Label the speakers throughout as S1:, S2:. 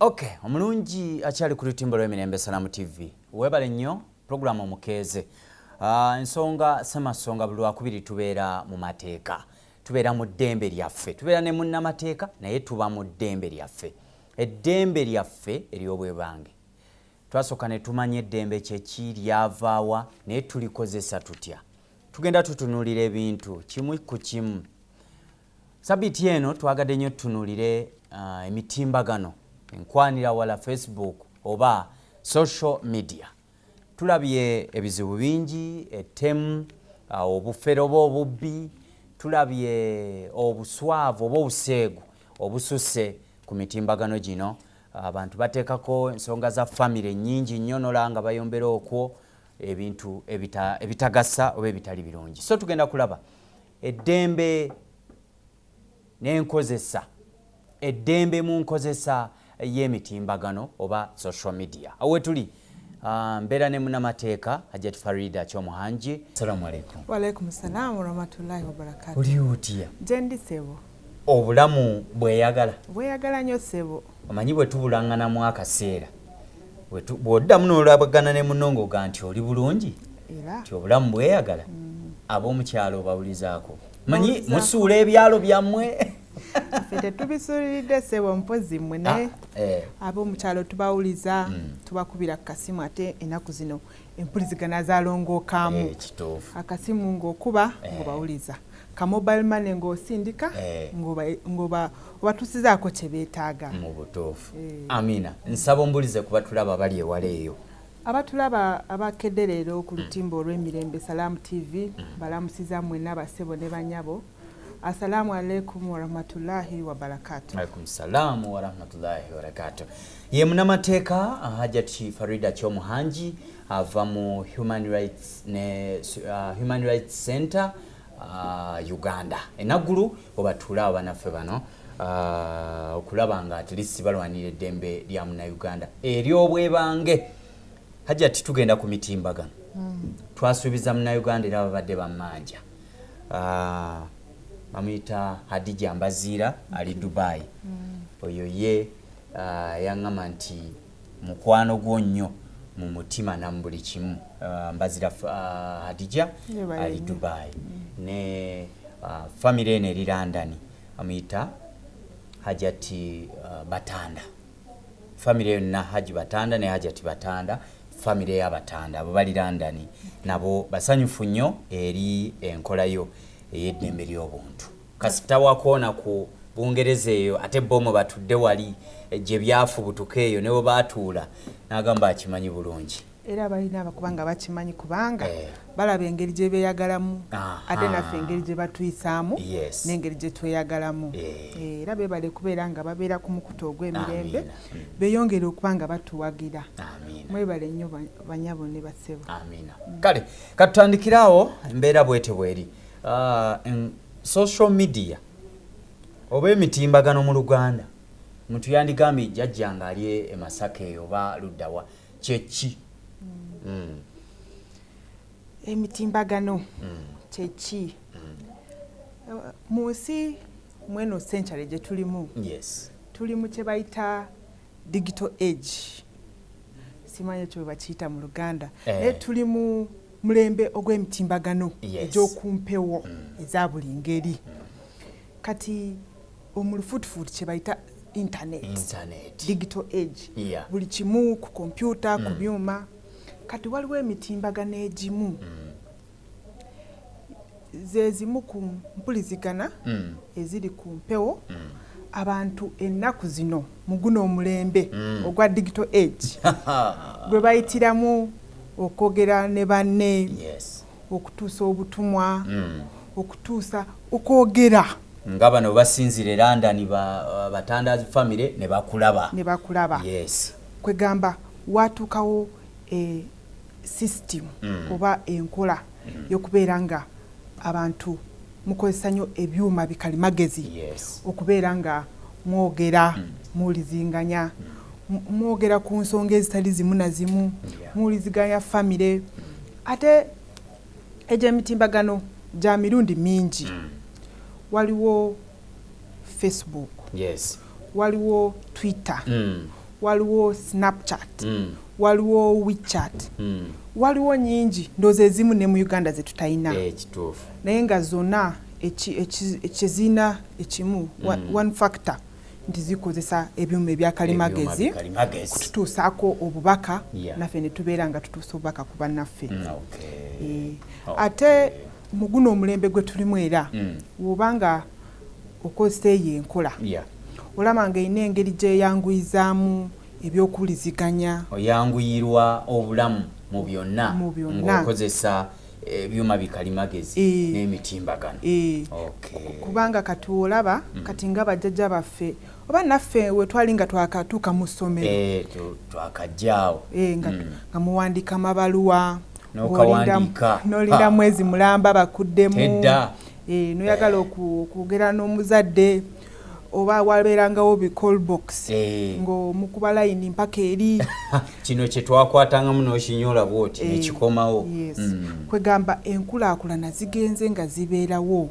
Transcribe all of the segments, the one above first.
S1: Okay, omulungi akyali ku lutimbo lw'Emirembe Salamu TV. Webale nnyo programu omukeeze. Ensonga semasonga buli lwakubiri tubeera mu mateeka. Tubeera mu ddembe lyaffe. Tubeera ne munnamateeka naye tuba mu ddembe lyaffe. Eddembe lyaffe ery'obwebange. Twasooka ne tumanya eddembe kyeki lyavaawa naye tulikozesa tutya. Tugenda tutunuulira ebintu kimu ku kimu. Sabiti eno twagadde nnyo tutunuulire emitimbagano. Enkwanira wala Facebook oba social media. Tulabye ebizibu bingi, ettemu, obufere oba obubbi, tulabye obuswavu oba obuseegu obususse ku mitimbagano gino. Abantu bateekako ensonga za famire nnyingi nnyo nolanga bayombera okwo ebintu ebitagasa oba ebitali birungi. So tugenda kulaba eddembe n'enkozesa, eddembe mu nkozesa y'emitimbagano oba social media. Awe tuli mbeera ne munnamateeka Hajjati Farida Kyomuhangi. Assalamu alaikum.
S2: Wa alaikum salaam wa rahmatullahi wa barakatuh.
S1: Oli otya?
S2: Jendi sebo.
S1: Obulamu bweyagala?
S2: Bweyagala nnyo sebo.
S1: Omanyi bwe tubulanganamu akaseera bw'oddamu n'olabagana ne munno ng'oga nti oli bulungi nti obulamu bweyagala. Ab'omukyalo obawulizaako manyi musuula ebyalo byammwe.
S2: Fete tubisuulidde sebo mpozi mmwe naye ab'omukyalo tubawuliza tubakubira ku kasimu ate ennaku zino empulizigana zaalongookamu. Akasimu ng'okuba ng'obawuliza, ka mobile money ng'osindika ng'obatuusizaako kye beetaaga.
S1: Mu butuufu. Amina. Nsaba ombulize kuba tulaba bali ewala eyo.
S2: Abatulaba abakedde leero ku lutimbo olw'Emirembe Salamu TV balamusiza mwenna basebo ne banyabo. Assalamu alaikum wa rahmatullahi wa barakatuh.
S1: Alaikum salamu wa rahmatullahi wa barakatuh. Ye munnamateeka Hajjati Farida Kyomuhangi ava mu Human Rights Center Uganda. Enaggulu obatula abanaffe bano okulaba nga at least balwanira eddembe lya Munnayuganda ery'obwebange. Hajjati tugenda ku mitimbagano. Twasuubiza Munnayuganda era babadde bammanja. Bamuyita Hadija Mbaziira ali Dubai. Oyo ye yaŋŋamba nti mukwano gwo nnyo mu mutima na mu buli kimu. Mbaziira Hadija ali Dubai. Ne famire eno eri London amuyita Hajjati Batanda. Famire yonna Haji Batanda ne Hajjati Batanda. Famire y'Abatanda abo bali London nabo basanyufu nnyo eri enkolayo eyeddembe ly'obuntu. Kasita wakoona ku Bungereza eyo ate bomo batudde wali gye byafubutuka eyo ne bwe baatuula n'agamba akimanyi bulungi.
S2: Era balina abakubanga bakimanyi kubanga balaba engeri gye beeyagalamu ate naffe engeri gye batuyisaamu n'engeri gye tweyagalamu. Era beebale kubeera nga babeera ku mukutu ogw'emirembe beeyongere okuba nga batuwagira. Mwebale nnyo banyabo ne basebo.
S1: Amina. Kale katutandikirawo embeera bwete bweri. Social media oba emitimbagano mu Luganda muntu yandigambye jjajjanga ali e Masaka eyo oba luddawa kyeki?
S2: Emitimbagano kyeki? Mu nsi mweno century gye tulimu tuli mu kye bayita digital age. Simanyi kye bakiyita mu Luganda. Tuli mu mulembe ogw'emitimbagano egy'okumpewo eza buli ngeri. Kati omulufutufutu kye bayita internet. Digital age. Buli kimu ku kompyuta, ku byuma. Kati waliwo emitimbagano egimu ze zimu ku mpulizigana eziri ku mpewo abantu ennaku zino mu guno omulembe ogwa digital age gwe bayitiramu okwogera ne banne, okutuusa obutumwa, okutuusa okwogera
S1: nga bano basinzire London Batandazi famire ne bakulaba.
S2: Kwegamba watuukawo system oba enkola y'okubeera nga abantu mukozesa nnyo ebyuma bikalimagezi okubeera nga mwogera muwulizinganya mwogera ku nsonga ezitali zimu na zimu muwuliziganya famire. Ate egy'emitimbagano gya mirundi mingi. Waliwo Facebook, waliwo Twitter, waliwo Snapchat, waliwo WeChat, waliwo nyingi ndoze ezimu ne mu Uganda ze tutayina.
S1: Kituufu.
S2: Naye nga zonna ekizina ekimu one factor nti zikozesa ebyuma ebyakalimagezi kututuusaako obubaka naffe ne tubeera nga tutuusa obubaka ku bannaffe. Ate mu guno omulembe gwe tulimu era wobanga okozesa eyo enkola olaba nga erina engeri gyeyanguyizaamu ebyokuwuliziganya.
S1: Oyanguyirwa obulamu mu byonna ng'okozesa ebyuma bikalimagezi n'emitimbagano.
S2: Kubanga kati olaba kati nga bajjajja baffe oba naffe we twali nga twakatuuka mu ssomero
S1: twakajjaawo
S2: nga muwandiika amabaluwa n'olinda mwezi mulamba bakuddemu n'oyagala okwogera n'omuzadde oba wabeerangawo bi call box ng'omukuba layini mpaka eri
S1: kino kye twakwatangamu n'okinyola bwoti nekikomawo.
S2: Kwegamba enkulaakulana zigenze nga zibeerawo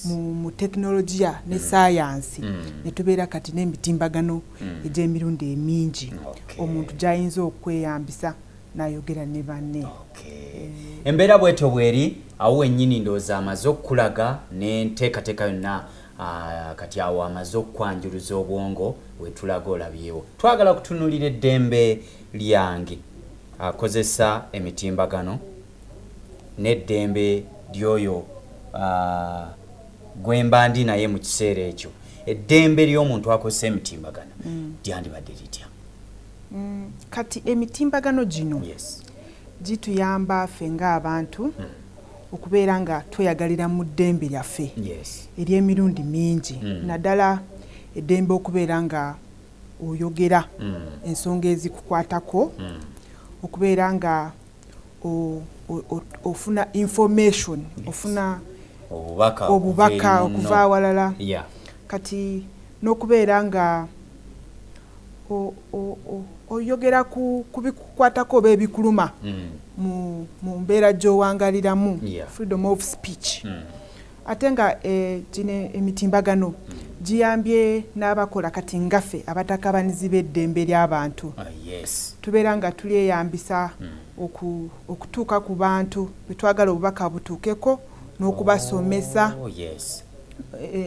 S2: mu tekinologiya ne sayansi ne tubeera kati n'emitimbagano egy'emirundi emingi omuntu gy'ayinza okweyambisa n'ayogera ne banne.
S1: Embeera bwetyo bweri awo wennyini ndowooza amaze okukulaga n'enteekateeka yonna kati awo amaze okukwanjuluza obwongo wetulaga olabyewo. Twagala kutunuulira eddembe lyange akozesa emitimbagano n'eddembe ly'oyo gwe mba ndi naye mu kiseera ekyo. Eddembe ly'omuntu akozesa emitimbagano lyandibadde litya?
S2: Kati emitimbagano gino gituyamba ffe ng'abantu okubeera nga tweyagalira mu ddembe lyaffe ery'emirundi mingi naddala eddembe okubeera nga oyogera ensonga ezikukwatako okubeera nga ofuna information ofuna obubaka okuva awalala kati n'okubeera nga oyogera ku bikukwatako oba ebikuluma mu mbeera gy'owangaliramu freedom of speech. Ate nga gino emitimbagano giyambye n'abakola kati ngaffe abatakabanizi b'eddembe ly'abantu tubeera nga tulyeyambisa okutuuka ku bantu betwagala obubaka butuukeko n'okubasomesa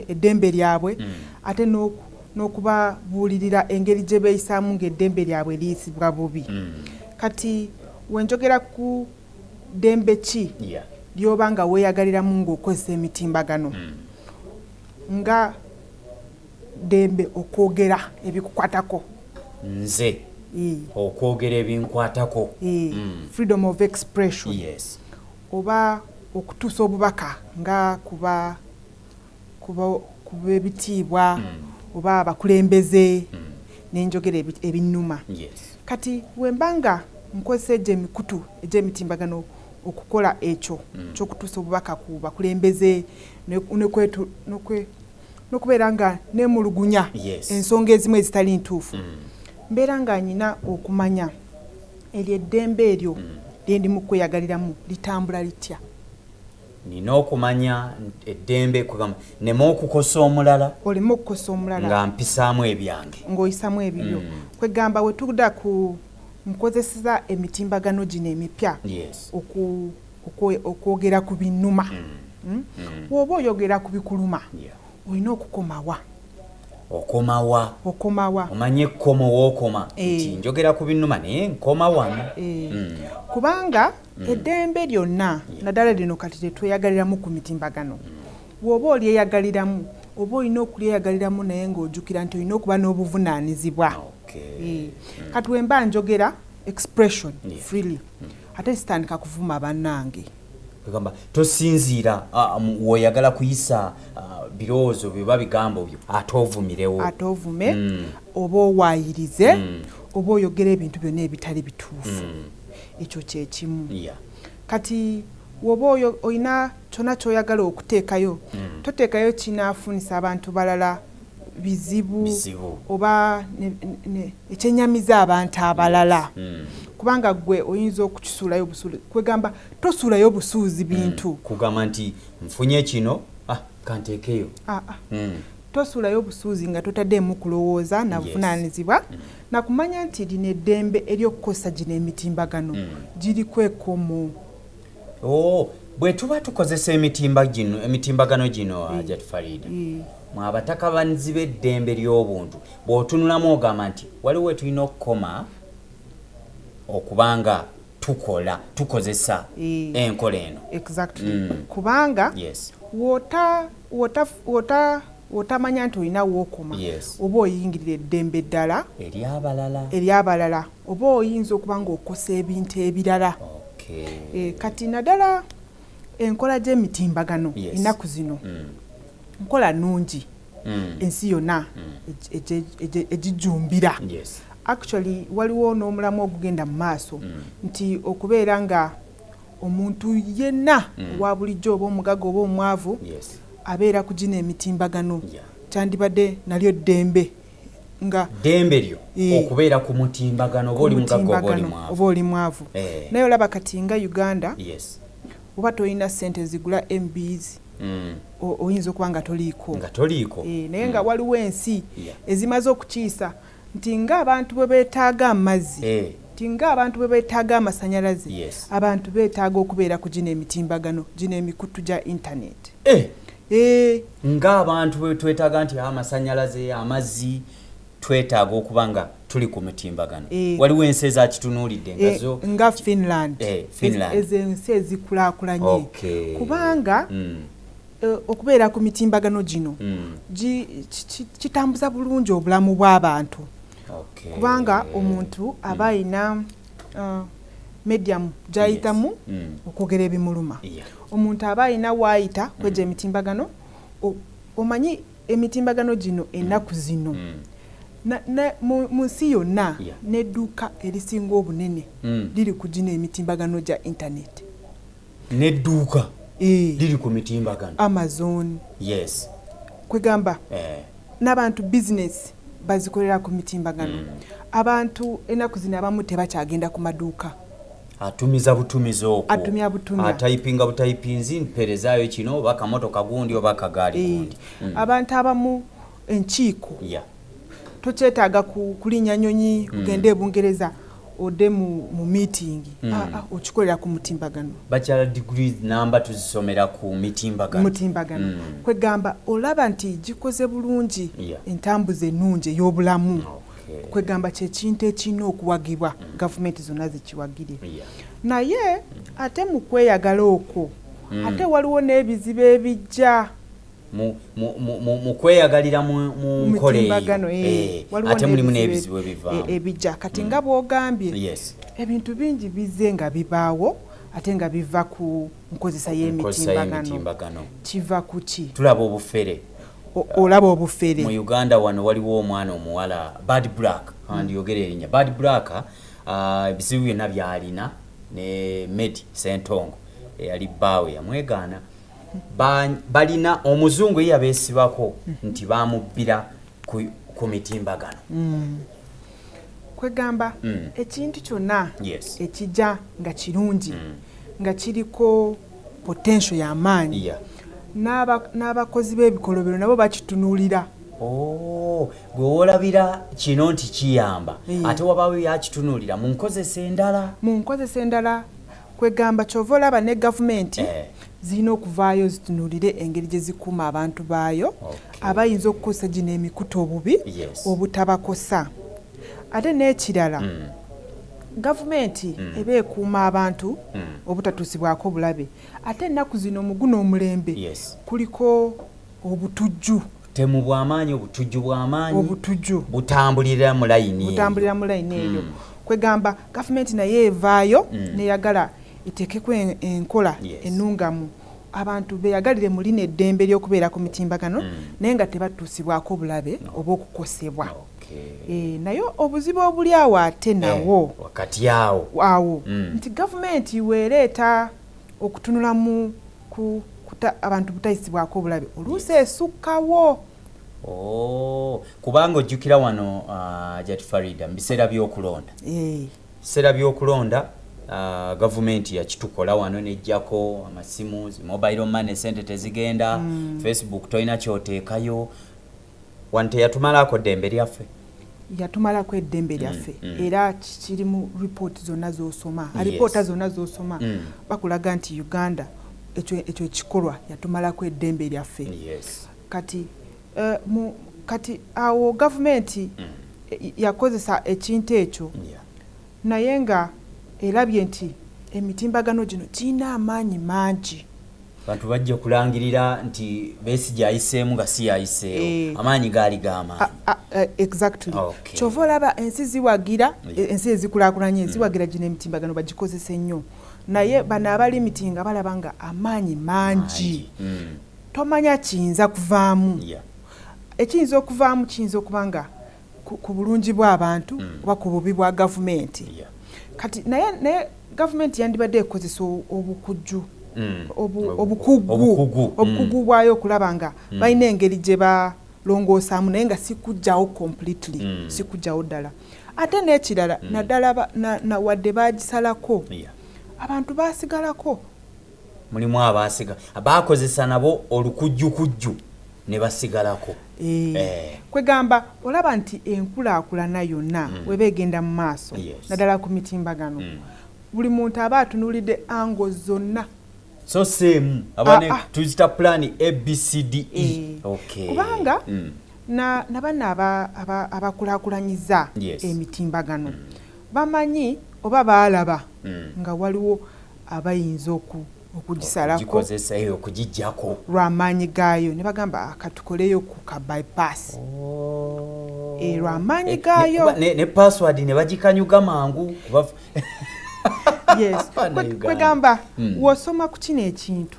S2: eddembe lyabwe ate n'okubabuulirira engeri gye beeyisaamu ng'eddembe lyabwe liyisibwa bubi. Kati wenjogera ku ddembe ki lyoba nga weeyagaliramu ng'okozesa emitimbagano nga ddembe okwogera ebikukwatako
S1: nze okwogera ebinkwatako
S2: freedom of expression oba okutuusa obubaka nga kuba ebitiibwa oba abakulembeze n'enjogera ebinnuma. Kati wembanga nkozesa egyo emikutu egy'emitimbagano okukola ekyo ky'okutuusa obubaka ku bakulembeze n'okubeera nga neemulugunya ensonga ezimu ezitali ntuufu mbeera nga nyina okumanya eryo eddembe eryo lyendi mu kweyagaliramu litambula litya.
S1: Nina okumanya eddembe kugamba neme okukosa omulala
S2: oleme okukosa omulala
S1: nga mpisaamu ebyange
S2: ng'oyisamu ebibyo kwegamba we tudda ku nkozesa emitimbagano gino emipya okwogera ku binnuma woba oyogera ku bikuluma olina okukomawa omanye ekkomo wookoma nti njogera ku binnuma naye nkoma wano kubanga eddembe lyonna naddala lino kati tetweyagaliramu ku mitimbagano woba olyeyagaliramu oba olina okulyeyagaliramu naye ng'ojjukira nti olina okuba n'obuvunaanyizibwa kati wemba njogera expression freely ate sitandika kuvuma bannange
S1: kugamba tosinziira woyagala kuyisa birowoozo biba bigambo byo ate
S2: ovume oba owaayirize oba oyogera ebintu byonna ebitali bituufu ekyo kyekimu kati woba olina kyonna kyoyagala okuteekayo toteekayo kinaafunisa abantu balala bizibu oba ekyenyamiza abantu abalala kubanga gwe oyinza okukisuulayo busuuzi kwegamba tosuulayo busuuzi bintu
S1: kugamba nti nfunye kino kanteekeyo
S2: tosulayo busuuzi nga totaddemu kulowooza na buvunaanyizibwa na kumanya nti lino eddembe ery'okukozesa gino emitimbagano giriko ekkomo.
S1: Bwe tuba tukozesa emitimbagano gino Hajjat Farida, mwe abataka banzi b'eddembe ly'obuntu bw'otunulamu ogamba nti waliwo tulina okukoma okubanga tukozesa enkola eno.
S2: Exactly. Kubanga wotamanya nti olina wookoma oba oyingirira eddembe eddala ery'abalala oba oyinza okuba ng'okosa ebintu ebirala. Kati naddala enkola gy'emitimbagano ennaku zino nkola nnungi ensi yonna egijumbira. Actually waliwo n'omulamu ogugenda mu maaso nti okubeera nga omuntu yenna wa bulijjo oba omugaga oba omwavu abeera ku gino emitimbagano kyandibadde nalyo ddembe nga
S1: ddembe lyo okubeera ku mutimbagano oba oli mugaga oba oli mwavu.
S2: Naye olaba kati nga Uganda oba tolina ssente zigula MBs oyinza okuba nga toliiko. Naye nga waliwo ensi ezimaze okukiisa nti ng'abantu bwe beetaaga amazzi nti ng'abantu bwe beetaaga amasanyalaze abantu beetaaga okubeera ku gino emitimbagano gino emikutu gya intaneti.
S1: Ng'abantu bwe twetaaga nti amasanyalaze amazzi twetaaga okuba nga tuli ku mitimbagano. Waliwo ensi ezakitunuulidde ngazo
S2: nga Finland. Ezo ensi ezikulaakulanye kubanga okubeera ku mitimbagano gino kitambuza bulungi obulamu bw'abantu kubanga omuntu aba ayina medium gyayitamu okwogera ebimuluma. Omuntu aba ayina waayita kwegya emitimbagano. Omanyi emitimbagano gino ennaku zino mu nsi yonna n'edduuka erisinga obunene liri ku gino emitimbagano gya intaneti.
S1: N'edduuka liri ku mitimbagano
S2: Amazon kwegamba n'abantu bizinesi bazikolera ku mitimbagano. Abantu ennaku zino abamu tebakyagenda ku maduuka.
S1: Atumiza butumizi okwo
S2: atumya butumya
S1: atayipinga butayipinzi mperezaayo kino oba kamotoka gundi oba kagaali gundi.
S2: Abantu abamu enkiiko tokyetaaga kulinnya nyonyi kugenda Bungereza ode mu meeting okikolera ku mutimbagano.
S1: Bachelor degree namba tuzisomera ku mitimbagano.
S2: Kwegamba olaba nti gikoze bulungi entambuza ennungi ey'obulamu. Kwegamba kyekintu ekirina okuwagibwa gavumenti zonna zikiwagire. Naye ate mu kweyagala okwo ate waliwo n'ebizibu ebijja
S1: mu kweyagalira mu nkola eyo ate mulimu n'ebizibu
S2: ebijja kati nga bw'ogambye ebintu bingi bizze nga bibaawo ate nga biva ku nkozesa y'emitimbagano. Kiva ku ki?
S1: Tulaba obufere.
S2: Olaba obufere
S1: mu Uganda wano waliwo omwana omuwala Bad Black andiyogera erinnya Bad Black ebizibu byonna byalina ne Medi Sentongo eyali bbaawe yamwegaana. Balina omuzungu yabeesibako nti bamubbira ku mitimbagano.
S2: Kwegamba ekintu kyonna ekijja nga kirungi nga kiriko potential y'amaanyi n'abakozi b'ebikolobero nabo bakitunuulira.
S1: Gwe woolabira kino nti kiyamba ate wabaawo yakitunuulira mu nkozesa endala. Kwegamba kyova olaba ne gavumenti zirina okuvaayo zitunuulire engeri gye zikuuma abantu baayo abayinza okukozesa gino emikutu obubi obutabakosa. Ate n'ekirala gavumenti eba ekuuma abantu obutatuusibwako bulabe. Ate ennaku zino mu guno omulembe kuliko obutujju. Temu bw'amaanyi obutujju bw'amaanyi butambulira mu layini
S2: eyo. Kwegamba gavumenti naye evaayo neyagala eteekeko enkola ennungamu abantu beyagalire mu lino eddembe ly'okubeera ku mitimbagano naye nga tebatuusibwako bulabe oba okukosebwa. Naye obuzibu obuli awo ate nawo
S1: wakati awo
S2: nti gavumenti weereeta okutunula mu abantu butayisibwako bulabe oluusi esukkawo.
S1: Kubanga ojjukira wano Hajjat Farida mu biseera by'okulonda gavumenti yakitukola wano nejjako amasimu mobile money sente tezigenda Facebook toyina kyoteekayo wante yatumalako ddembe lyaffe
S2: yatumalako eddembe lyaffe era kiri mu report zonna z'osoma alipoota zonna z'osoma bakulaga nti Uganda ekyo ekikolwa yatumalako eddembe lyaffe kati kati awo gavumenti yakozesa ekintu ekyo naye nga erabye nti emitimbagano gino girina amaanyi mangi
S1: bantu bajja kulangirira nti Besigye ayiseemu nga si yayiseewo amaanyi gaali g'amaanyi
S2: exactly kyova olaba ensi ziwagira ensi ezikulaakulanye ziwagira gino emitimbagano bagikozese nnyo naye bano abali mitinga balaba nga amaanyi mangi tomanya kiyinza kuvaamu ekiyinza okuvaamu kiyinza okuba nga ku bulungi bw'abantu oba ku bubi bwa gavumenti kati naye gavumenti yandibadde ekozesa obukujju obukugu bwayo okulaba nga balina engeri gye balongoosaamu naye nga sikujjawo completely sikujjawo ddala ate n'ekirala naddala wadde bagisalako abantu basigalako
S1: mulimu abakozesa nabo olukujjukujju ne basigalako
S2: kwegamba olaba nti enkulaakulana yonna weba egenda mu maaso naddala ku mitimbagano buli muntu aba atunuulidde ango zonna
S1: so same abane tuzita plan ABCDE
S2: kubanga na bana abakulaakulanyiza emitimbagano bamanyi oba baalaba nga waliwo abayinza okugisalako
S1: okugijjako
S2: lw'amaanyi gaayo ne bagamba akatukoleyo ku ka bypass lw'amaanyi gaayo
S1: ne password ne bagikanyuga mangu
S2: yes kwegamba wosoma ku kino ekintu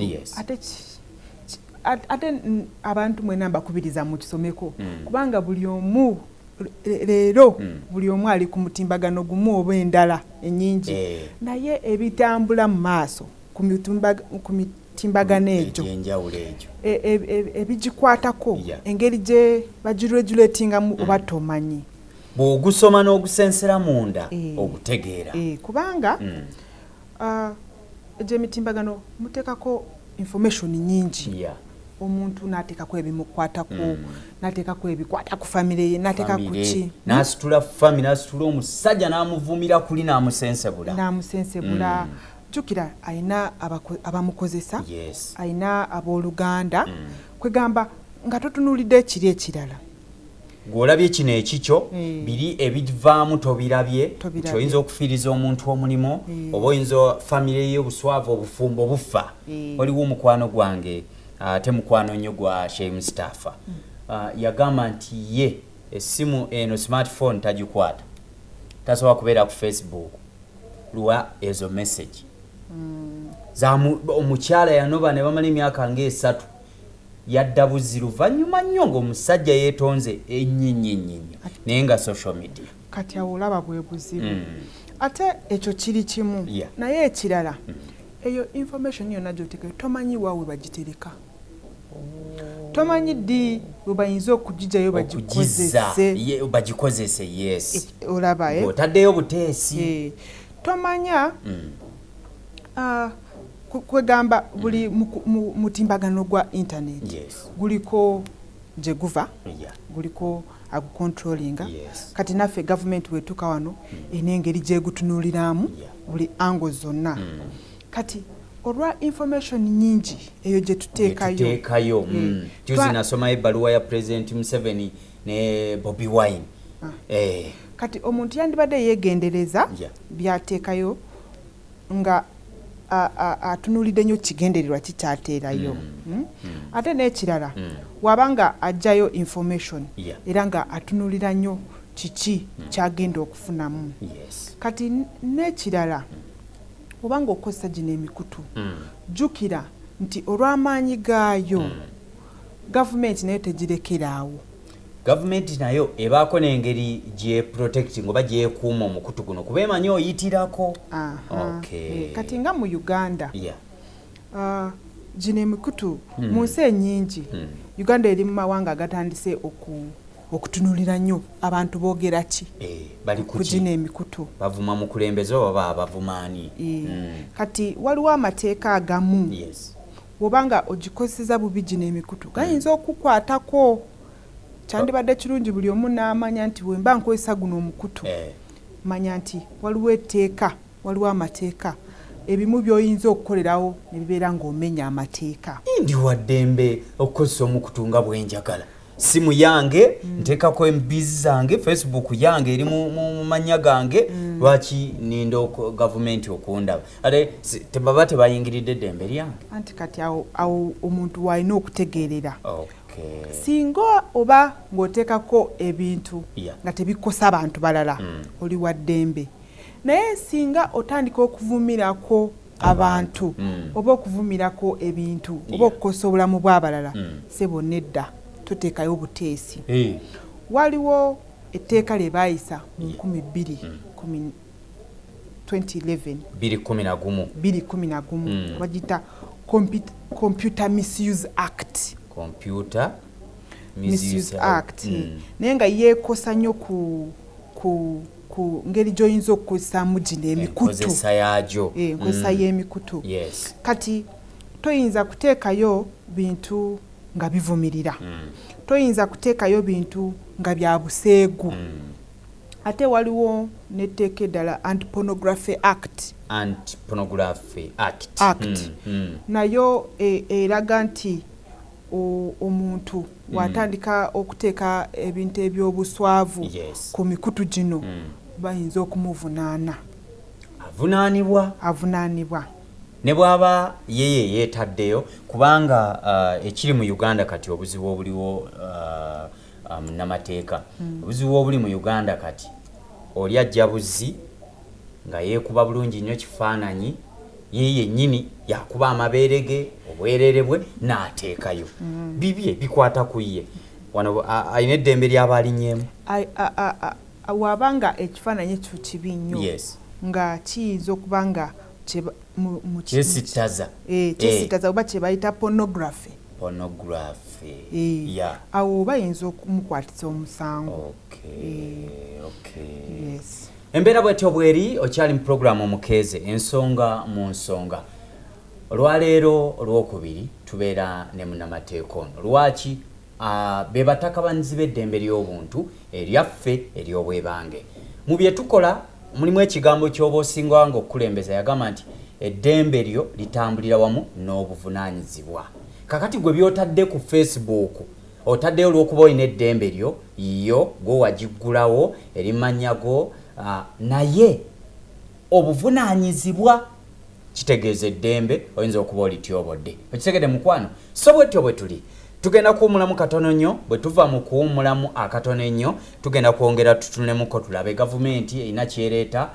S2: ate abantu mwena mbakubiriza mu kisomeko kubanga buli omu leero buli omu ali ku mutimbagano gumu oba endala ennyingi naye ebitambula mu maaso ku mitimbagano egyo ebigikwatako engeri gye bagiregulatingamu oba tomanyi
S1: bw'ogusoma n'ogusensera munda ogutegeera
S2: kubanga egyo emitimbagano muteekako information nyingi omuntu n'ateekako ebimukwatako n'ateekako ebikwata ku famire ye n'ateeka ku ki
S1: n'asitula famire n'asitula omusajja n'amuvumira kuli
S2: n'amusensebula jjukira alina abamukozesa alina abooluganda kwegamba nga totunuulidde ekiri ekirala
S1: gw'olabye kino ekikyo biri ebivaamu tobirabye oyinza okufiiriza omuntu omulimu oba oyinza famire ye obuswavu obufumbo bufa waliwo omukwano gwange ate mukwano nnyo gwa Sheikh Mustafa yagamba nti ye essimu eno smartphone tagikwata tasobola kubeera ku Facebook luwa ezo message omukyala yanoba ne bamala emyaka nga3 yadda buzzi luvannyuma nnyo ng'omusajja yeetonze ennyo naye nga social media
S2: kati awo olaba bwe buzibu ate ekyo kiri kimu naye ekirala eyo information yonna gy'oteekayo tomanyi waawe bagitereka tomanyi ddi bwe bayinza okugijjayo
S1: bagikozese
S2: olaba
S1: otaddeyo buteesi
S2: tomanya kwegamba buli mutimbagano gwa internet guliko gye guva guliko agucontrollinga kati naffe gavumenti wetuuka wano enengeri gyegutunuuliramu buli ango zonna kati olwa information nyingi eyo gye tuteekayo
S1: juzi nasoma ebbaluwa ya President Museveni ne Bobi Wine
S2: kati omuntu yandibadde yeegendereza byateekayo nga atunuulidde nnyo kigendererwa kikyateerayo ate n'ekirala wabanga ajjayo information era nga atunuulira nnyo kiki kyagenda okufunamu kati n'ekirala obanga okozesa gino emikutu jjukira nti olw'amaanyi gaayo gavumenti nayo tegirekeraawo
S1: gavumenti nayo ebaako n'engeri gye protecting oba gyekuuma omukutu guno kuba emanyi oyitirako
S2: kati nga mu Uganda gino emikutu mu nsi ennyingi Uganda eri mu mawanga agatandise okutunulira nnyo abantu boogera ki ku gino emikutu
S1: bavuma mukulembeze oba bavumaani
S2: kati waliwo amateeka agamu wobanga ogikozesa bubi gino emikutu gayinza okukwatako kyandibadde kirungi buli omu n'amanya nti bwe mba nkozesa guno omukutu manya nti waliwo etteeka waliwo amateeka ebimu by'oyinza okukolerawo ne bibeera ng'omenya amateeka.
S1: Ndi wa ddembe okukozesa omukutu nga bwenjagala. Simu yange nteekako embizi zange, Facebook yange eri mu manya gange, lwaki nindo gavumenti okundaba. Ate tebaba tebayingiridde eddembe lyange.
S2: Anti kati awo omuntu w'alina okutegeerera.
S1: Okay.
S2: Singa oba ng'oteekako ebintu nga tebikosa abantu balala oli wa ddembe. Naye singa otandika okuvumirako abantu oba okuvumirako ebintu oba okukosa obulamu bw'abalala sebo nedda toteekayo obuteesi. Waliwo etteeka lye baayisa mu 2011 bagita Computer Misuse Act.
S1: Computer Misuse Act.
S2: Naye nga yeekosa nnyo ku ngeri gy'oyinza okukozesaamu gino emikutu. Enkozesa y'emikutu. Kati toyinza kuteekayo bintu nga bivumirira. Toyinza kuteekayo bintu nga bya buseegu. Ate waliwo n'etteeka eddala Anti-Pornography Act.
S1: Anti-Pornography Act.
S2: Nayo eraga nti omuntu watandika okuteeka ebintu eby'obuswavu ku mikutu gino bayinza okumuvunaana. Avunaanibwa.
S1: Ne bw'aba yeye yeetaddeyo kubanga ekiri mu Uganda kati obuzibu obuliwo n'amateeka. Obuzibu obuli mu Uganda kati oli ajja buzi nga yeekuba bulungi nnyo kifaananyi yeye nnyini yakuba amabeere ge obwerere bwe n'ateekayo. Bibye bikwata ku ye. Wano alina eddembe ly'aba alinnyeemu.
S2: Wabanga ekifaananyi ekyo kibi nnyo nga kiyinza okuba nga
S1: kyesittaza
S2: oba kye bayita pornography. Awo bayinza okumukwatisa omusango.
S1: Embeera bwetyo bweri okyali mu programu omukeeze ensonga mu nsonga. Olwaleero olwokubiri tubeera ne munnamateeka ono. Lwaki be batakabanizi b'eddembe ly'obuntu eryaffe ery'obwebange. Mu bye tukola mulimu ekigambo ky'oba osinga nga okukulembeza yagamba nti eddembe lyo litambulira wamu n'obuvunaanyizibwa. Kakati gwe by'otadde ku Facebook otaddeyo olw'okuba olina eddembe lyo yo gwe wagiggulawo erimanya go naye obuvunaanyizibwa kitegeeza eddembe oyinza okuba olityobodde. Okitegedde mukwano? So bwetyo bwe tuli tugenda kuwumulamu katono nnyo. Bwe tuva mu kuwumulamu akatono ennyo tugenda kwongera tutunemuko tulabe gavumenti erina kyereeta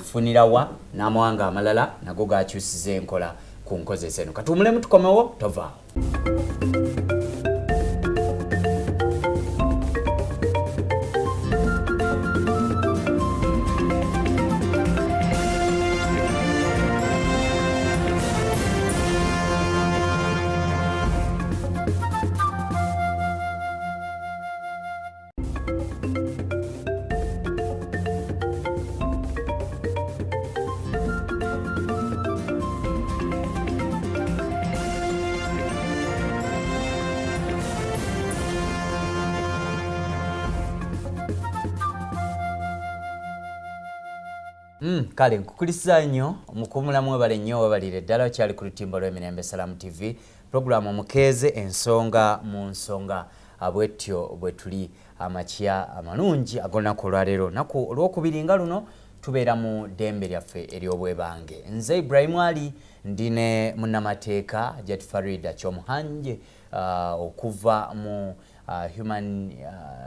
S1: funirawa n'amawanga amalala nago gakyusiza enkola ku nkozesa eno. Katuwumulemu tukomewo tovaawo. Kale nkukulisiza nnyo mukumulamu webale nnyo webalire ddala okyali ku lutimbo lw'Emirembe Salamu TV programu omukeeze ensonga mu nsonga. Bwetyo bwe tuli amakya amalungi ag'olunaku olwaleero. Naku olwokubiri nga luno tubeera mu ddembe lyaffe ery'obwebange. Nze Ibrahim Ali ndi ne munnamateeka Jet Farida Kyomuhanje okuva mu Human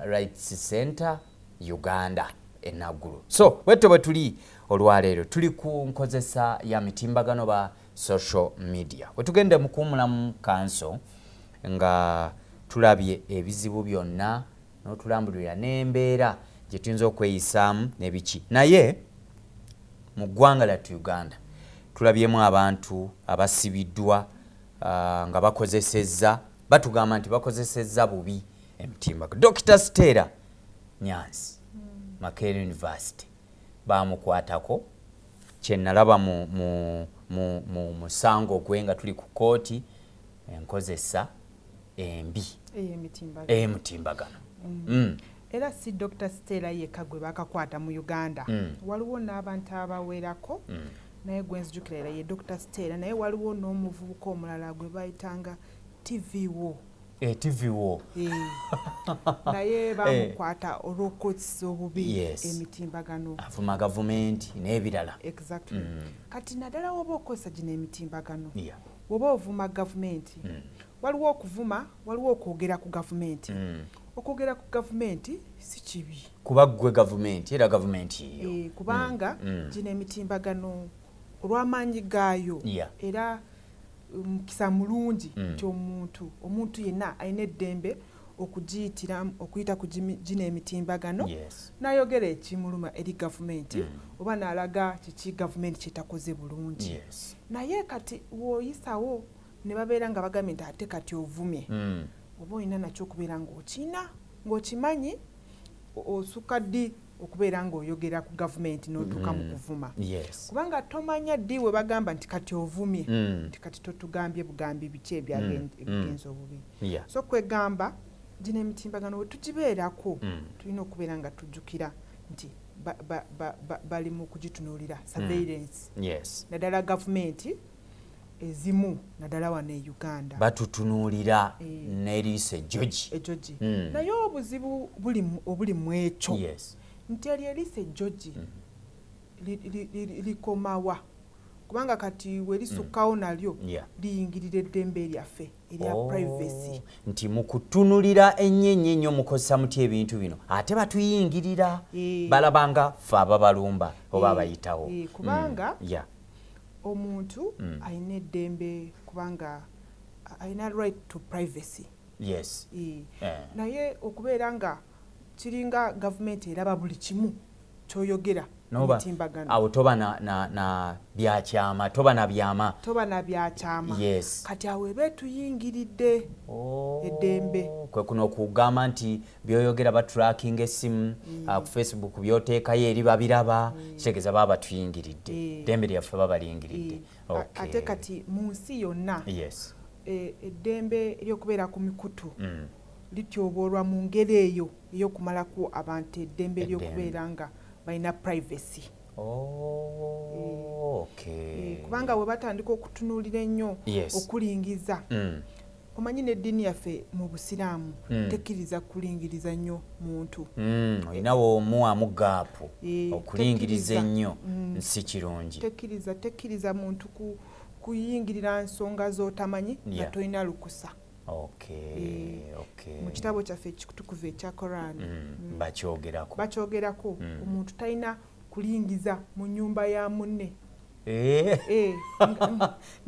S1: Rights Center Uganda Enaguru. So bwetyo bwe tuli olwaleero tuli ku nkozesa ya mitimbagano ba social media. Wetugende mu kuwumulamu kanso nga tulabye ebizibu byonna n'otulambulira n'embeera gye tuyinza okweyisaamu n'ebiki. Naye mu ggwanga lyattu Uganda tulabyemu abantu abasibiddwa nga bakozesezza batugamba nti bakozesezza bubi emitimbagano. Dr. Stella Nyanzi Makerere University bamukwatako kyenalaba mu musango gwe nga tuli ku kooti enkozesa embi ey'emitimbagano.
S2: Era si Dr. Stella yekka gwe bakakwata mu Uganda. Waliwo n'abantu abawerako naye gwe nzijukira era ye Dr. Stella, naye waliwo n'omuvubuka omulala gwe bayitanga TV-wo.
S1: TV-wo.
S2: Naye bamukwata olw'okukozesa obubi emitimbagano.
S1: Avuma gavumenti n'ebirala.
S2: Exactly. Kati naddala woba okozesa gino emitimbagano. Woba ovuma gavumenti. Waliwo okuvuma, waliwo okwogera ku gavumenti. Okwogera ku gavumenti si kibi.
S1: Kuba gwe gavumenti era gavumenti yiyo.
S2: Kubanga gino emitimbagano olw'amaanyi gaayo era mukisa mulungi nti omuntu yenna alina eddembe okuyita ku gino emitimbagano n'ayogera ekimuluma eri gavumenti oba n'alaga kiki gavumenti kyetakoze bulungi. Naye kati w'oyisawo ne babeera nga bagambye nti ate kati ovumye oba olina nakyo okubeera ng'okimanyi osukka ddi okubeera ng'oyogera ku gavumenti n'otuuka mu kuvuma. Kubanga tomanya ddi we bagamba nti kati ovumye nti kati totugambye bugambi biki ebigenza obubi. So kwegamba gino emitimbagano we tugibeerako tulina okubeera nga tujjukira nti bali mu kugitunuulira surveillance. Naddala gavumenti ezimu naddala wano e Uganda
S1: batutunuulira n'eriisa
S2: ejjogi. Naye obuzibu obuli mu ekyo nti eriisa ejjogi likomawa kubanga kati we lisukkawo nalyo liyingirira eddembe lyaffe erya privacy.
S1: Nti mu kutunulira ennyo ennyo mukozesa muti ebintu bino ate batuyingirira balabanga ffe ababalumba oba abayitawo.
S2: Kubanga omuntu alina eddembe kubanga alina right to privacy. Naye okubeera nga kiringa gavumenti eraba buli kimu kyoyogera emitimbagano.
S1: Awo toba na byakyama, toba na byakyama. Kati awo eba etuyingiridde eddembe. Kwe kuno okugamba nti byoyogera batrackinga essimu ku Facebook byoteekayo eri babiraba kitegeeza baba batuyingiridde eddembe lyaffe babalingiridde.
S2: Ate kati mu nsi yonna eddembe ery'okubeera ku mikutu lityoboolwa mu ngeri eyo ey'okumalako abantu eddembe ly'okubeera nga balina privacy. Kubanga we batandika okutunuulira ennyo okulingiza omanyi n'eddiini yaffe mu Busiraamu tekkiriza kulingiriza nnyo muntu.
S1: Olinawo omuwamu gaapu okulingiriza ennyo si kirungi.
S2: Tekkiriza muntu kuyingirira nsonga z'otamanyi nga tolina lukusa. Mu kitabo kyaffe ekitukuvu ekya Quran bakyogerako omuntu talina kulingiza mu nnyumba ya munne.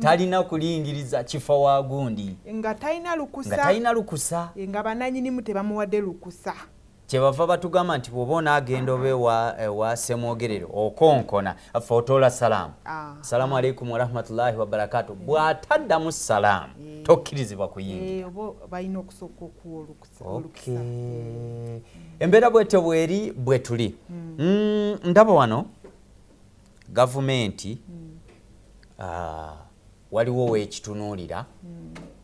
S1: Talina kulingiriza kifa wa gundi
S2: nga talina lukusa nga bananyinimu tebamuwadde lukusa.
S1: Kyebava batugamba nti bw'oba onaagenda oba ewa ssemwogerero okonkona affe otoola salaamu. Salaamu alaikum warahmatullahi wabarakatuh. Bw'ataddamu salaamu tokkirizibwa kuyingira.
S2: Balina okusooka okuwa olukusa.
S1: Embeera bwetyo bweri bwe tuli. Ndaba wano gavumenti waliwo weekitunuulira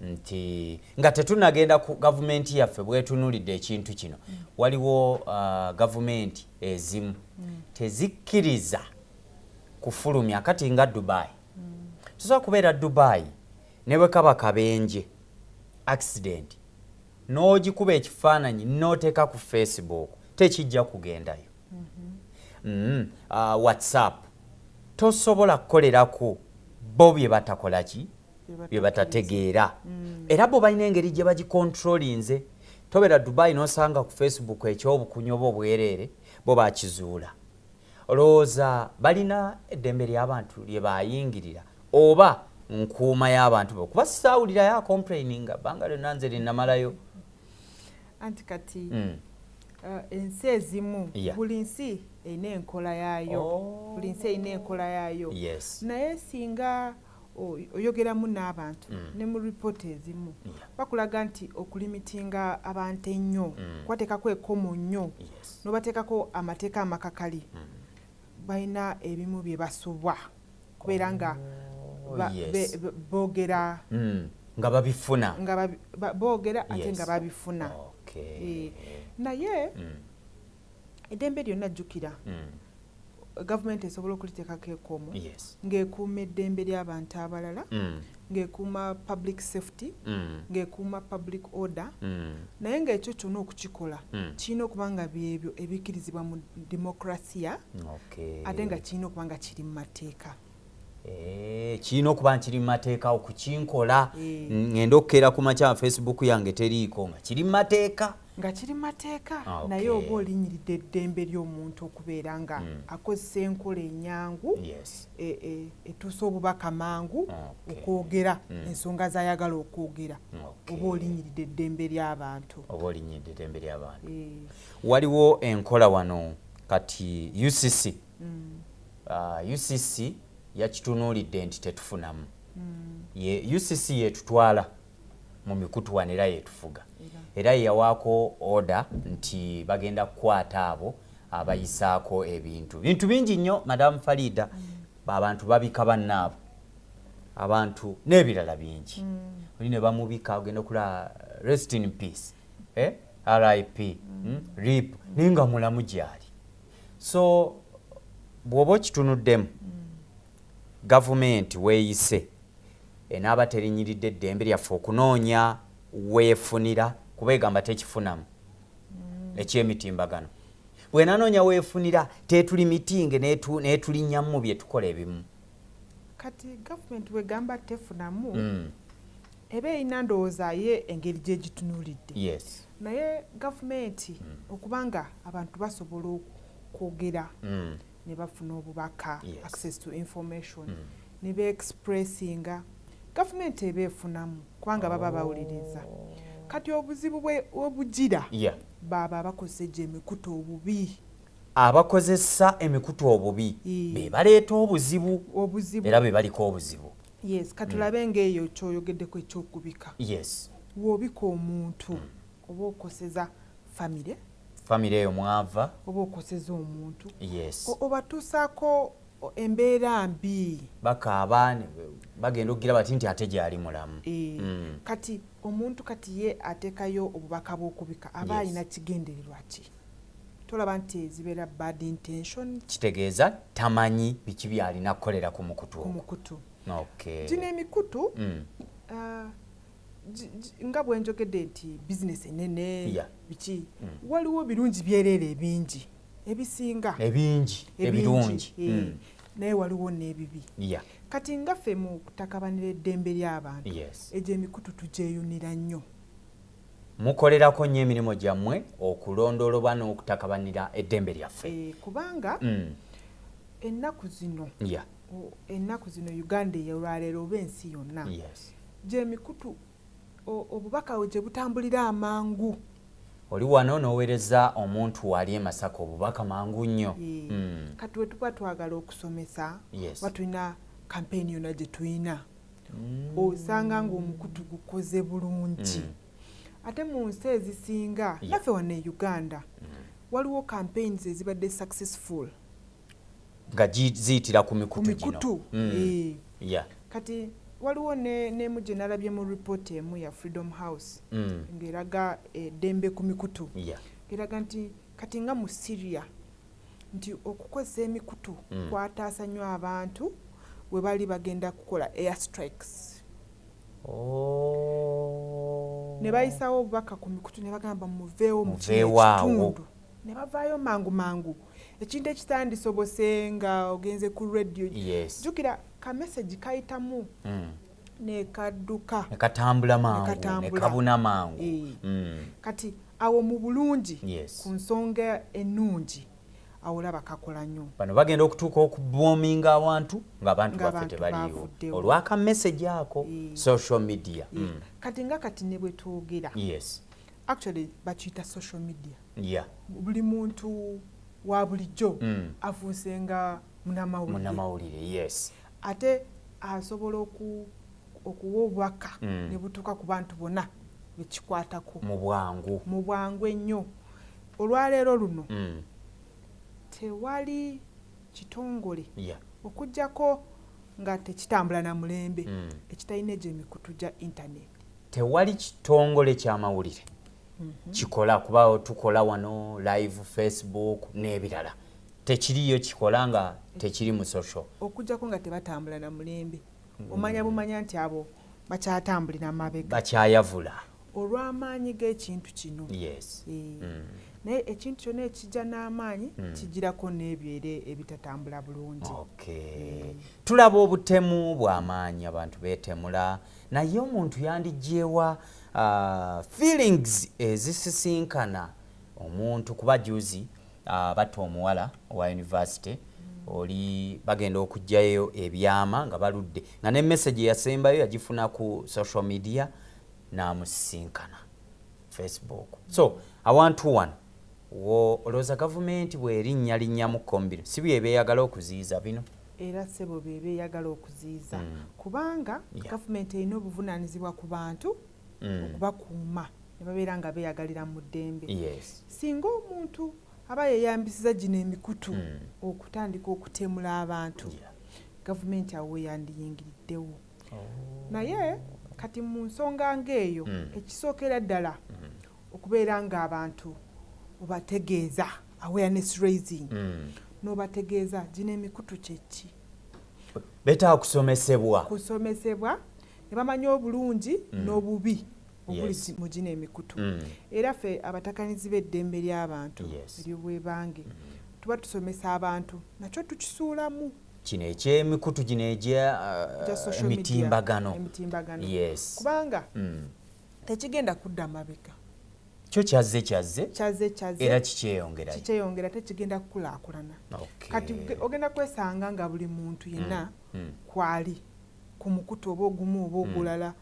S1: nti nga tetunagenda ku gavumenti yaffe bwetunuulidde ekintu kino waliwo gavumenti ezimu tezikkiriza kufulumya kati nga Dubai. Tusobola kubeera Dubai ne bwe kaba kabenje accident n'ogikuba ekifaananyi n'oteeka ku Facebook tekijja kugendayo. WhatsApp tosobola kukoleraku bo bye batakola ki bye batategeera era bo balina engeri gye bagikontrolinze. Tobeera Dubai n'osanga ku Facebook ekyobukunya oba obwereere bo bakizuula. Olowooza balina eddembe ly'abantu lye bayingirira oba nkuuma y'abantu bo kuba sisaawulira ya complaininga bbanga lyonna nze linnamalayo.
S2: Anti kati ensi ezimu buli nsi erina enkola yaayo. Naye singa oyogeramu n'abantu ne mu ripoota ezimu bakulaga nti okulimitinga abantu ennyo kubateekako ekkomo nnyo n'obateekako amateeka amakakali balina ebimu bye basobwa kubeera nga boogera
S1: nga babifuna
S2: nga boogera ate nga babifuna. Naye eddembe lyonna jjukira gavumenti esobola okuliteekako ekkomo ng'ekuuma eddembe ly'abantu abalala, ng'ekuuma public safety, ng'ekuuma public order, naye ng'ekyo kyonna okukikola kirina okuba nga byebyo ebikkirizibwa mu demokrasiya ate nga kirina okuba nga kiri mu mateeka.
S1: Kirina okuba nkiri mu mateeka okukinkola ngenda okukeera ku makya Facebook yange teriiko nga kiri mu mateeka.
S2: Nga kiri mu mateeka naye oba olinyiridde eddembe ly'omuntu okubeera nga akozesa enkola ennyangu etuusa obubaka mangu okwogera ensonga z'ayagala okwogera oba olinyiridde eddembe ly'abantu.
S1: Waliwo enkola wano kati UCC. UCC yakitunuulidde nti tetufunamu. UCC yetutwala mu mikutu wano era yetufuga. Era yawaako order nti bagenda kukwata abo abayisaako bintu bingi nnyo Madam Farida. Abantu babika bannaabo abantu n'ebirala bingi oli ne bamubika ogenda okula rest in peace RIP RIP naye nga mulamu gyali. So bw'oba okitunuddemu gavumenti weeyise enaaba terinyiridde eddembe lyaffe okunoonya weefunira kuba egamba tekifunamu ekyemitimbagano. Bwenanoonya weefunira tetuli mitinge netulinnyamu mu bye tukola ebimu.
S2: Kati gavumenti wegamba tefunamu eba erina ndowooza ye engeri gyegitunuulidde. Naye gavumenti okubanga abantu basobola okwogera ne bafuna obubaka access to information ne beexpressinga gavumenti eba efunamu kubanga baba bawuliriza. Kati obuzibu obugira baba abakozesa egyo emikutu obubi. Abakozesa
S1: emikutu obubi be baleeta obuzibu era be baliko obuzibu.
S2: Katulabe ng'eyo kyoyogeddeko ekyokubika. W'obika omuntu oba okoseza famire
S1: eyo mwava
S2: oba okoseza omuntu obatuusaako embeera mbi
S1: bakaaba bagenda okugira bati nti ate gyali mulamu.
S2: Kati omuntu kati ye ateekayo obubaka bw'okubika aba alina kigendererwa ki? Tolaba nti zibeera bad intention,
S1: kitegeeza tamanyi biki byalina kukolera ku mukutu. Gino emikutu nga bwe njogedde nti bizinesi enene biki waliwo birungi byereere ebingi ebisinga ebirungi naye waliwo n'ebibi. Kati ngaffe mu kutakabanira eddembe ly'abantu egyo emikutu tugyeyunira nnyo. Mukolerako nnyo emirimu gyammwe okulondoola oba n'okutakabanira eddembe lyaffe
S2: kubanga ennaku zino Uganda ey'olwaleero oba ensi yonna gy'emikutu obubaka we gye butambulira amangu.
S1: Oli wano n'oweereza omuntu wali e Masaka obubaka mangu nnyo.
S2: Kati we tuba twagala okusomesa batulina kampeyini yonna gye tulina osanga ng'omukutu gukoze bulungi. Ate mu nsi ezisinga naffe wano e Uganda waliwo campaigns ezibadde successful
S1: nga ziyitira ku mikutu
S2: gino. Kati waliwo n'emu gye nalabye mu report emu ya Freedom House ng'eraga eddembe ku mikutu eraga nti kati nga mu Syria nti okukozesa emikutu kwataasa nnyo abantu we bali bagenda kukola air strikes. Ne bayisawo obubaka ku mikutu ne bagamba muveewo mu kitundu ne bavaayo mangu ekintu ekitandisobose nga ogenze ku radio. Jjukira ka message kayitamu nekadduka
S1: nekatambula mangu nekabuna mangu.
S2: Kati awo mu bulungi ku nsonga ennungi awo olaba kakola nnyo.
S1: Bano bagenda okutuuka okuboominga abantu ng'abantu baffe tebaliiwo olwaka message ako social media.
S2: Kati nga kati ne bwe twogera actually bakiyita social media. Buli muntu wa bulijjo afuuse nga
S1: munnamawulire.
S2: Ate asobola okuwa obubaka ne butuuka ku bantu bonna bekikwatako mu bwangu ennyo. Olwaleero luno tewali kitongole okuggyako nga tekitambula na mulembe ekitalina egyo emikutu gya internet.
S1: Tewali kitongole ky'amawulire kikola kuba tukola wano live Facebook n'ebirala tekiriyo kikola nga tekiri mu social
S2: okujjako nga tebatambula na mulembe omanya bumanya nti abo bakyatambulira mabega
S1: bakyayavula
S2: olw'amaanyi g'ekintu kino.
S1: Yes.
S2: Naye ekintu kyonna ekijja n'amaanyi kigirako n'ebyere ebitatambula bulungi.
S1: Okay. Tulaba obutemu bw'amaanyi abantu beetemula naye omuntu yandiggyewa feelings ezisisinkana omuntu kuba juzi batta omuwala wa university oli bagenda okuggyayo ebyama nga baludde nga ne message yasembayo yagifuna ku social media n'amusisinkana Facebook. So awantu wano olowooza gavumenti bw'erinnya linnyamu kombino si bye beeyagala okuziyiza bino?
S2: Era sebo be beeyagala okuziyiza kubanga gavumenti erina obuvunaanyizibwa ku bantu okubakuuma ne babeera nga beeyagalira mu ddembe. Singa omuntu aba yeyambisiza gino emikutu okutandika okutemula abantu gavumenti awo yandiyingiriddewo. Naye kati mu nsonga ng'eyo ekisookera ddala okubeera ng'abantu obategeeza awareness raising n'obategeeza gino emikutu kyeki
S1: betaaga kusomesebwa
S2: ne bamanya obulungi n'obubi obuli mu gino emikutu. Era ffe abatakanizi b'eddembe ly'abantu ery'obwebange tuba tusomesa abantu nakyo tukisuulamu
S1: kino ekyemikutu gino emitimbagano
S2: kubanga tekigenda kudda mabega
S1: kyo kyazze era kikyeyongera
S2: tekigenda kukulaakulana. Kati ogenda kwesanga nga buli muntu yenna kwali ku mukutu oba ogumu oba ogulala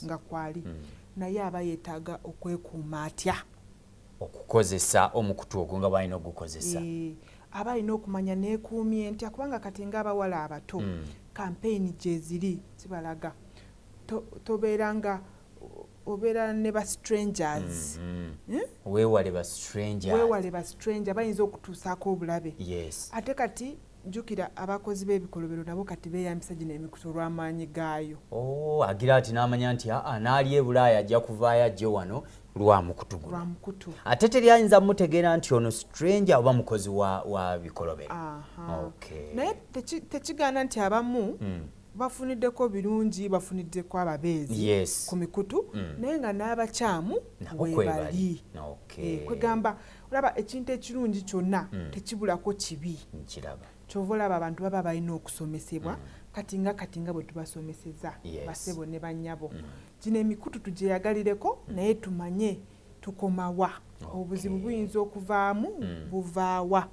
S2: nga kwali naye aba yeetaaga okwekuuma atya
S1: okukozesa omukutu ogwo nga balina ogukozesa.
S2: Aba alina okumanya neekuumye ntya kubanga kati ng'abawala abato kampeyini gye ziri zibalaga tobeera nga obeera ne ba strangers
S1: weewale
S2: ba stranger bayinza okutuusaako obulabe. Ate kati jjukira abakozi b'ebikolobero nabo kati beeyambisa gino emikutu olw'amaanyi gaayo.
S1: Agira ati n'amanya nti n'ali e Bulaaya ajja kuvaayo ajje wano lwa mukutu guno. Ate teryayinza mutegeera nti ono stranger oba mukozi wa bikolobero. Naye tekigaana nti abamu bafuniddeko birungi bafuniddeko ababeezi ku mikutu naye nga n'abakyamu weebali. Kwegamba olaba ekintu ekirungi kyonna tekibulako kibi. Kyova olaba abantu baba balina okusomesebwa kati nga bwe tubasomeseza basebo ne bannyabo. Gino emikutu tugyeyagalireko naye tumanye tukomawa obuzibu buyinza okuvaamu buvaawa.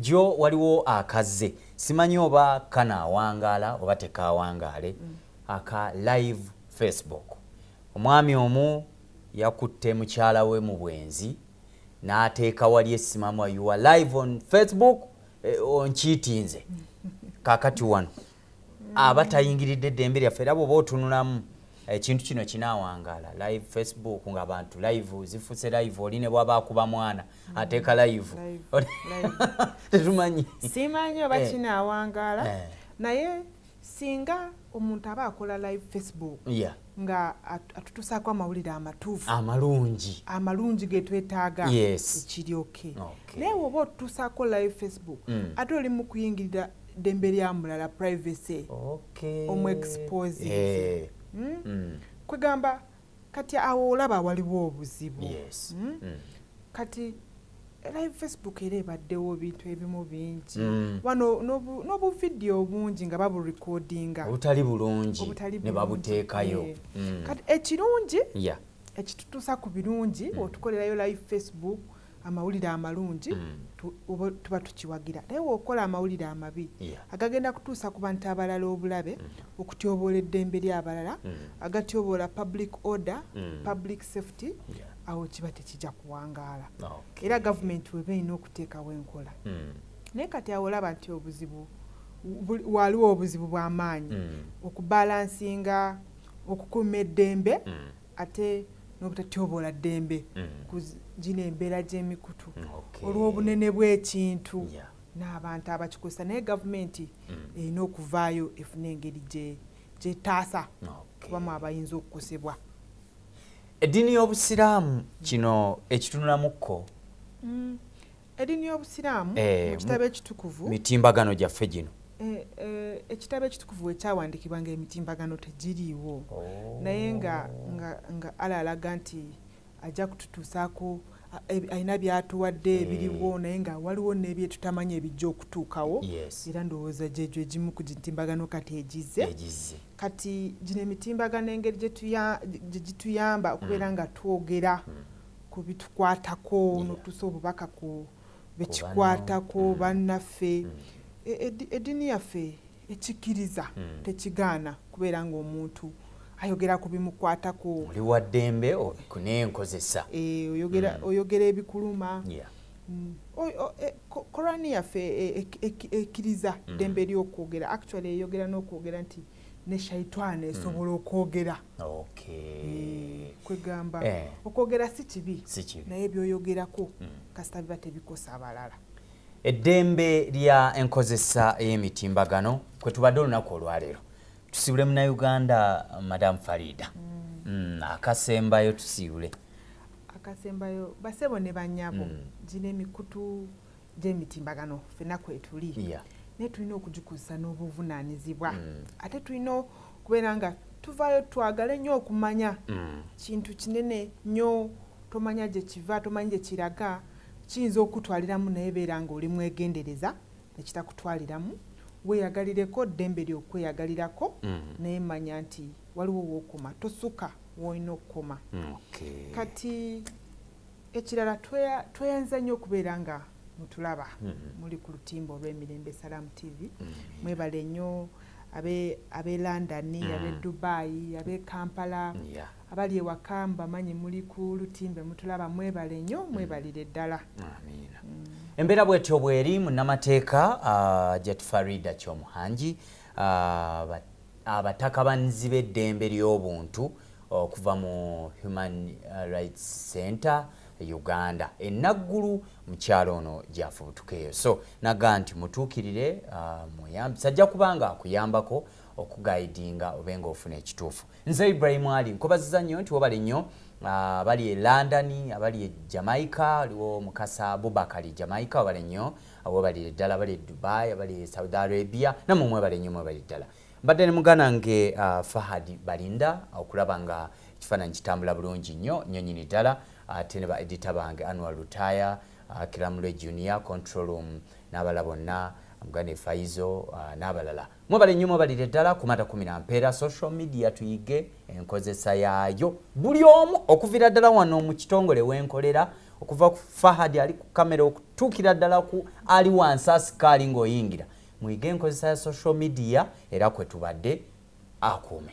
S1: Jo waliwo akaze simanyi oba kanaawangaala oba tekaawangaale aka live Facebook. Omwami omu yakutte mukyala we mu bwenzi n'ateeka wali essimamu you are live on Facebook onkiitinze. Kaakati wano abatayingiridde eddembe lyaffe era bw'oba otunulamu ekintu kino kinaawangaala live Facebook ng'abantu live zifuse live oli ne bw'aba akuba mwana ateeka live tetumanyi
S2: simanyi oba kinaawangaala naye singa omuntu aba akola live Facebook nga atutusaako amawulire amatuufu amalungi ge twetaaga ekiryoke naye oba otutusaako live Facebook ate oli mu kuyingirira ddembe lya mulala privacy omuexpose kwegamba kati awo olaba waliwo obuzibu. Kati live Facebook era ebaddewo bintu ebimu bingi wano n'obuvidiyo bungi nga baburekodinga
S1: obutali bulungi ne babuteekayo.
S2: Kati ekirungi ekitutuusa ku birungi otukolerayo live Facebook amawulire amalungi tuba tukiwagira naye wokola amawulire amabi agagenda kutuusa ku bantu abalala obulabe okutyoboola eddembe ly'abalala agatyoboola public order public safety awo kiba tekijja kuwangaala. Era gavumenti weba erina okuteekawo enkola naye kati awo olaba nti obuzibu waliwo obuzibu bw'amaanyi okubalansinga okukuuma eddembe ate n'obutatyoboola ddembe ku gino embeera gy'emikutu olw'obunene bw'ekintu n'abantu abakikozesa naye gavumenti erina okuvaayo efuna engeri gyetaasa kubamu abayinza okukosebwa.
S1: Eddiini y'obusiraamu kino ekitunulamuko
S2: eddiini y'obusiraamu mu kitabo ekitukuvu
S1: mitimbagano gyaffe gino
S2: ekitabo ekitukuvu ekyawandiikibwa ng'emitimbagano tegiriiwo naye nga Allah alaga nti ajja kututuusaako alina byatuwadde ebiriwo naye nga waliwo n'ebyetutamanyi ebijja okutuukawo era ndowooza gyegyo egimu ku mitimbagano kati egize kati gino emitimbagano engeri gyegituyamba okubeera nga twogera ku bitukwatako notusa obubaka ku bekikwatako bannaffe eddiini yaffe ekikkiriza tekigaana kubeera ng'omuntu ayogera ku bimukwatako
S1: oli wa ddembe n'enkozesa
S2: oyogera ebikuluma Korani yaffe ekkiriza ddembe ly'okwogera actually eyogera n'okwogera nti ne shaitani esobola okwogera kwegamba okwogera si kibi naye byoyogerako kasita biba tebikosa abalala.
S1: Eddembe lya enkozesa ey'emitimbagano kwe tubadde olunaku olwaleero tusiibule Munnayuganda Madam Farida akasembayo tusiibule
S2: akasembayo basebo ne bannyabo gino emikutu gy'emitimbagano ffenna kwetuli naye tulina okugikuusa n'obuvunaanyizibwa ate tulina okubeera nga tuvaayo twagale nnyo okumanya kintu kinene nnyo tomanya gye kiva tomanyi gye kiraga kiyinza okutwaliramu naye beera ng'oli mwegendereza nekitakutwaliramu weeyagalireko ddembe ly'okweyagalirako naye manya nti waliwo wookoma tosuka w'olina okukoma. Kati ekirala tweyanza nnyo okubeera nga mutulaba muli ku lutimba olw'Emirembe Salaamu TV mwebale nnyo ab'e London ab'e Dubai ab'e Kampala abali ewaka mbamanyi muli ku lutimbe mutulaba mwebale nnyo mwebalire ddala.
S1: Embeera bwetyo bweri munnamateeka Jet Farida Kyomuhangi abatakabanizi b'eddembe ly'obuntu okuva mu Human Rights Center Uganda enaggulu mu kyalo ono gyafubutukeeyo so naga nti mutuukirire muyambi sajja kubanga akuyambako okugaidinga obenga ofuna ekituufu. Nze Ibrahim Ali nkobaziza nnyo nti wobale nnyo abali e London abali e Jamaica aliwo Mukasa Abubakari Jamaica wobale nnyo wobale ddala abali e Dubai abali e Saudi Arabia namwe mwebale nnyo mwebale ddala. Mbadde ne mugana nge Fahadi Balinda okulaba nga ekifaananyi kitambula bulungi nnyo nnyonyini ddala ate ne ba editor bange Anwar Lutaya Kiramule Junior Control Room n'abala bonna Mugane Faizo n'abalala mwebale nnyo mwebalire ddala ku Mata 10 Ampera social media tuyige enkozesa yaayo buli omu okuvira ddala wano mu kitongole w'enkolera okuva ku Fahadi ali ku kamera okutuukira ddala ku ali wansi asikaali ng'oyingira muyige enkozesa ya social media era kwe tubadde akuume.